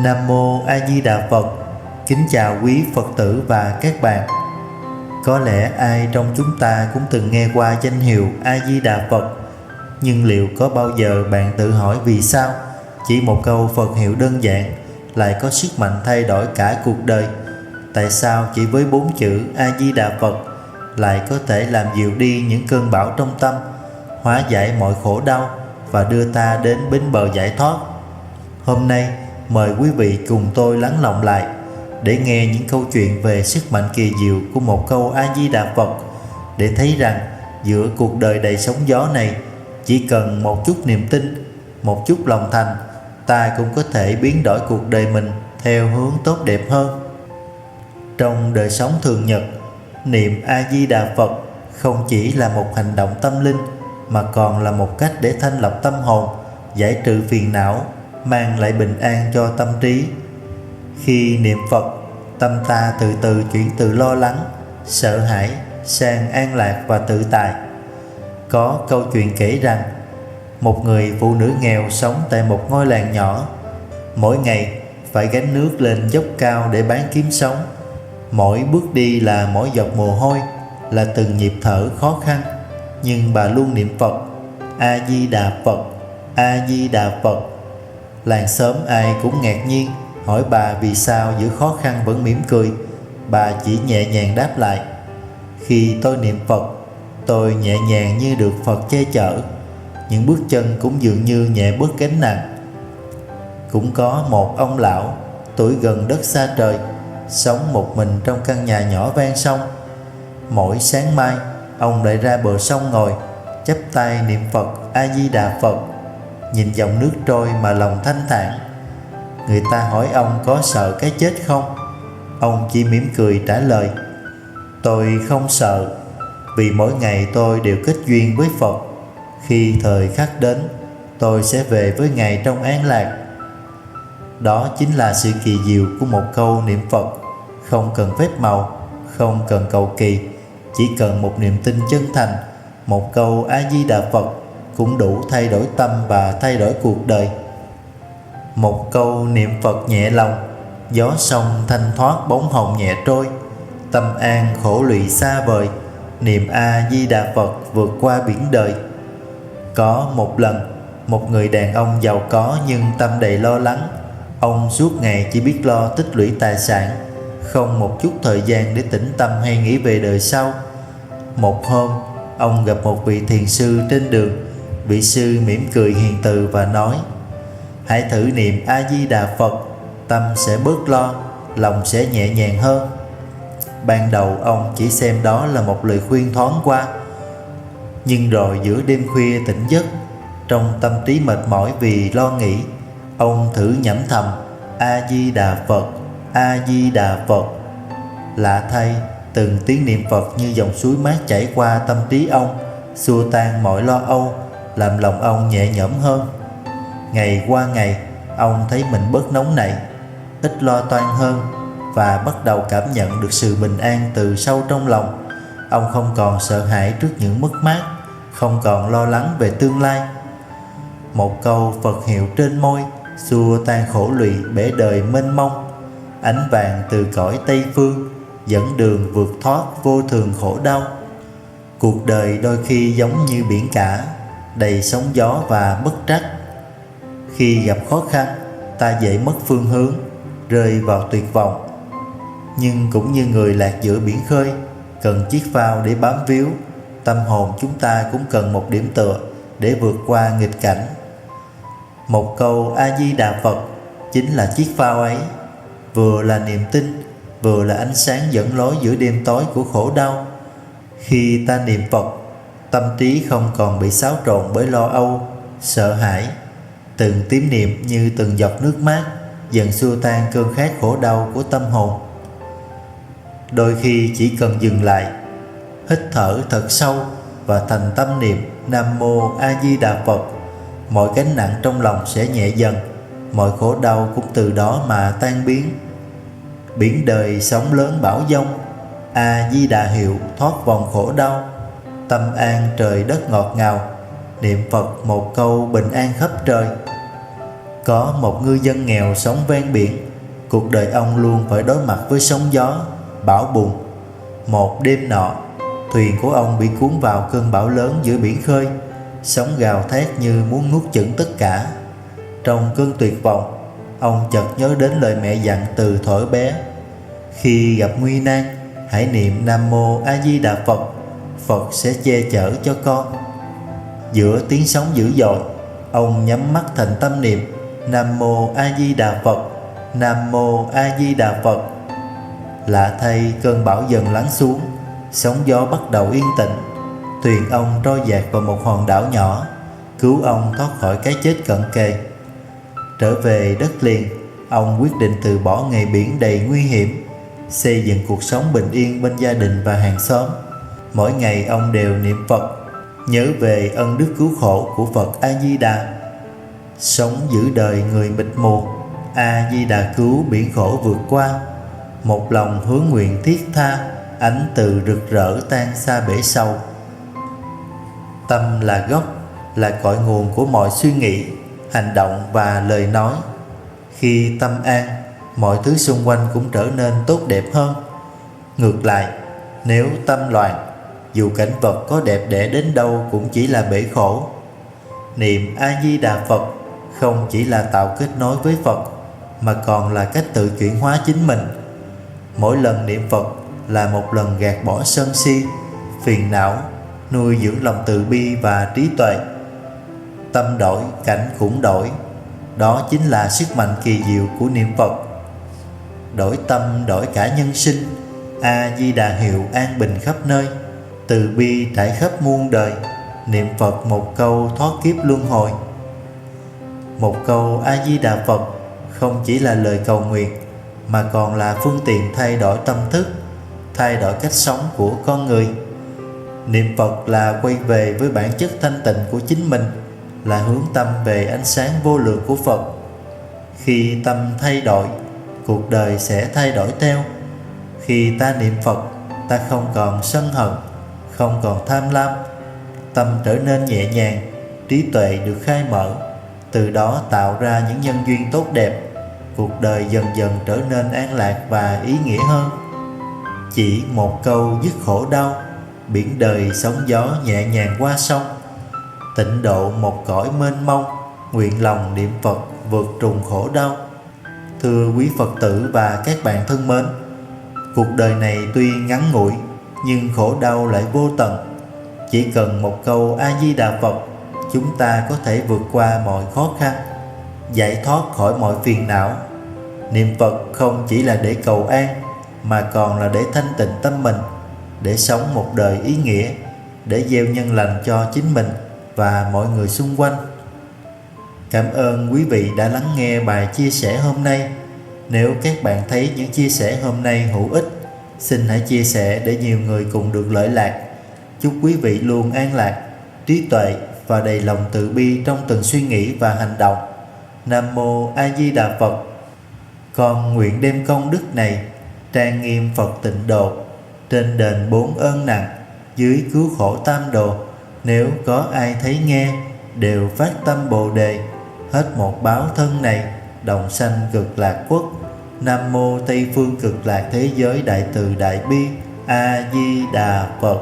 Nam Mô A Di Đà Phật. Kính chào quý Phật tử và các bạn. Có lẽ ai trong chúng ta cũng từng nghe qua danh hiệu A Di Đà Phật. Nhưng liệu có bao giờ bạn tự hỏi vì sao chỉ một câu Phật hiệu đơn giản lại có sức mạnh thay đổi cả cuộc đời? Tại sao chỉ với 4 chữ A Di Đà Phật lại có thể làm dịu đi những cơn bão trong tâm, hóa giải mọi khổ đau và đưa ta đến bến bờ giải thoát? Hôm nay mời quý vị cùng tôi lắng lòng lại để nghe những câu chuyện về sức mạnh kỳ diệu của một câu A Di Đà Phật, để thấy rằng giữa cuộc đời đầy sóng gió này, chỉ cần một chút niềm tin, một chút lòng thành, ta cũng có thể biến đổi cuộc đời mình theo hướng tốt đẹp hơn. Trong đời sống thường nhật, niệm A Di Đà Phật không chỉ là một hành động tâm linh mà còn là một cách để thanh lọc tâm hồn, giải trừ phiền não, mang lại bình an cho tâm trí. Khi niệm Phật, tâm ta từ từ chuyển từ lo lắng, sợ hãi sang an lạc và tự tại. Có câu chuyện kể rằng một người phụ nữ nghèo sống tại một ngôi làng nhỏ, mỗi ngày phải gánh nước lên dốc cao để bán kiếm sống. Mỗi bước đi là mỗi giọt mồ hôi, là từng nhịp thở khó khăn, nhưng bà luôn niệm Phật: A Di Đà Phật, A Di Đà Phật. Làng xóm ai cũng ngạc nhiên, hỏi bà vì sao giữa khó khăn vẫn mỉm cười. Bà chỉ nhẹ nhàng đáp lại: khi tôi niệm Phật, tôi nhẹ nhàng như được Phật che chở, những bước chân cũng dường như nhẹ bớt gánh nặng. Cũng có một ông lão tuổi gần đất xa trời, sống một mình trong căn nhà nhỏ ven sông. Mỗi sáng mai, ông lại ra bờ sông ngồi, chắp tay niệm Phật A Di Đà Phật, nhìn dòng nước trôi mà lòng thanh thản. Người ta hỏi ông có sợ cái chết không? Ông chỉ mỉm cười trả lời: tôi không sợ, vì mỗi ngày tôi đều kết duyên với Phật. Khi thời khắc đến, tôi sẽ về với Ngài trong an lạc. Đó chính là sự kỳ diệu của một câu niệm Phật, không cần phép màu, không cần cầu kỳ, chỉ cần một niềm tin chân thành. Một câu A Di Đà Phật cũng đủ thay đổi tâm và thay đổi cuộc đời. Một câu niệm Phật nhẹ lòng, gió sông thanh thoát bóng hồng nhẹ trôi, tâm an khổ lụy xa vời, niệm A Di Đà Phật vượt qua biển đời. Có một lần, một người đàn ông giàu có nhưng tâm đầy lo lắng. Ông suốt ngày chỉ biết lo tích lũy tài sản, không một chút thời gian để tĩnh tâm hay nghĩ về đời sau. Một hôm, ông gặp một vị thiền sư trên đường. Vị sư mỉm cười hiền từ và nói: hãy thử niệm A Di Đà Phật, tâm sẽ bớt lo, lòng sẽ nhẹ nhàng hơn. Ban đầu ông chỉ xem đó là một lời khuyên thoáng qua, nhưng rồi giữa đêm khuya tỉnh giấc, trong tâm trí mệt mỏi vì lo nghĩ, ông thử nhẩm thầm A Di Đà Phật, A Di Đà Phật. Lạ thay, từng tiếng niệm Phật như dòng suối mát chảy qua tâm trí ông, xua tan mọi lo âu, làm lòng ông nhẹ nhõm hơn. Ngày qua ngày, ông thấy mình bớt nóng nảy, ít lo toan hơn, và bắt đầu cảm nhận được sự bình an từ sâu trong lòng. Ông không còn sợ hãi trước những mất mát, không còn lo lắng về tương lai. Một câu Phật hiệu trên môi xua tan khổ lụy bể đời mênh mông. Ánh vàng từ cõi Tây Phương dẫn đường vượt thoát vô thường khổ đau. Cuộc đời đôi khi giống như biển cả, đầy sóng gió và bất trắc. Khi gặp khó khăn, ta dễ mất phương hướng, rơi vào tuyệt vọng. Nhưng cũng như người lạc giữa biển khơi, cần chiếc phao để bám víu, tâm hồn chúng ta cũng cần một điểm tựa để vượt qua nghịch cảnh. Một câu A Di Đà Phật chính là chiếc phao ấy, vừa là niềm tin, vừa là ánh sáng dẫn lối giữa đêm tối của khổ đau. Khi ta niệm Phật, tâm trí không còn bị xáo trộn bởi lo âu, sợ hãi. Từng tiếng niệm như từng giọt nước mát, dần xua tan cơn khát khổ đau của tâm hồn. Đôi khi chỉ cần dừng lại, hít thở thật sâu và thành tâm niệm Nam Mô A Di Đà Phật, mọi gánh nặng trong lòng sẽ nhẹ dần, mọi khổ đau cũng từ đó mà tan biến. Biển đời sóng lớn bão giông, A Di Đà hiệu thoát vòng khổ đau. Tâm an trời đất ngọt ngào, niệm Phật một câu bình an khắp trời. Có một ngư dân nghèo sống ven biển. Cuộc đời ông luôn phải đối mặt với sóng gió, bão bùng. Một đêm nọ, thuyền của ông bị cuốn vào cơn bão lớn giữa biển khơi. Sóng gào thét như muốn nuốt chửng tất cả. Trong cơn tuyệt vọng, ông chợt nhớ đến lời mẹ dặn từ thuở bé: khi gặp nguy nan, hãy niệm Nam Mô A Di Đà Phật, Phật sẽ che chở cho con. Giữa tiếng sóng dữ dội, ông nhắm mắt thành tâm niệm Nam Mô A Di Đà Phật, Nam Mô A Di Đà Phật. Lạ thay, cơn bão dần lắng xuống, sóng gió bắt đầu yên tĩnh. Thuyền ông trôi dạt vào một hòn đảo nhỏ, cứu ông thoát khỏi cái chết cận kề. Trở về đất liền, ông quyết định từ bỏ nghề biển đầy nguy hiểm, xây dựng cuộc sống bình yên bên gia đình và hàng xóm. Mỗi ngày ông đều niệm Phật, nhớ về ân đức cứu khổ của Phật A Di Đà. Sống giữ đời người mịt mù, A Di Đà cứu biển khổ vượt qua. Một lòng hướng nguyện thiết tha, ánh từ rực rỡ tan xa bể sâu. Tâm là gốc, là cội nguồn của mọi suy nghĩ, hành động và lời nói. Khi tâm an, mọi thứ xung quanh cũng trở nên tốt đẹp hơn. Ngược lại, nếu tâm loạn, dù cảnh vật có đẹp đẽ đến đâu cũng chỉ là bể khổ. Niệm A Di Đà Phật không chỉ là tạo kết nối với Phật, mà còn là cách tự chuyển hóa chính mình. Mỗi lần niệm Phật là một lần gạt bỏ sân si, phiền não, nuôi dưỡng lòng từ bi và trí tuệ. Tâm đổi, cảnh cũng đổi. Đó chính là sức mạnh kỳ diệu của niệm Phật. Đổi tâm đổi cả nhân sinh. A Di Đà hiệu an bình khắp nơi, từ bi trải khắp muôn đời. Niệm Phật một câu thoát kiếp luân hồi. Một câu A Di Đà Phật không chỉ là lời cầu nguyện, mà còn là phương tiện thay đổi tâm thức, thay đổi cách sống của con người. Niệm Phật là quay về với bản chất thanh tịnh của chính mình, là hướng tâm về ánh sáng vô lượng của Phật. Khi tâm thay đổi, cuộc đời sẽ thay đổi theo. Khi ta niệm Phật, ta không còn sân hận, không còn tham lam. Tâm trở nên nhẹ nhàng, trí tuệ được khai mở, từ đó tạo ra những nhân duyên tốt đẹp. Cuộc đời dần dần trở nên an lạc và ý nghĩa hơn. Chỉ một câu dứt khổ đau, biển đời sóng gió nhẹ nhàng qua sông. Tịnh độ một cõi mênh mông, nguyện lòng niệm Phật vượt trùng khổ đau. Thưa quý Phật tử và các bạn thân mến, cuộc đời này tuy ngắn ngủi, nhưng khổ đau lại vô tận. Chỉ cần một câu A Di Đà Phật, chúng ta có thể vượt qua mọi khó khăn, giải thoát khỏi mọi phiền não. Niệm Phật không chỉ là để cầu an, mà còn là để thanh tịnh tâm mình, để sống một đời ý nghĩa, để gieo nhân lành cho chính mình và mọi người xung quanh. Cảm ơn quý vị đã lắng nghe bài chia sẻ hôm nay. Nếu các bạn thấy những chia sẻ hôm nay hữu ích, xin hãy chia sẻ để nhiều người cùng được lợi lạc. Chúc quý vị luôn an lạc, trí tuệ và đầy lòng từ bi trong từng suy nghĩ và hành động. Nam Mô A Di Đà Phật. Con nguyện đem công đức này trang nghiêm Phật Tịnh Độ, trên đền 4 ơn nặng, dưới cứu khổ tam đồ. Nếu có ai thấy nghe, đều phát tâm Bồ Đề, hết một báo thân này, đồng sanh cực lạc quốc. Nam Mô Tây Phương Cực Lạc Thế Giới Đại Từ Đại Bi. A Di Đà Phật.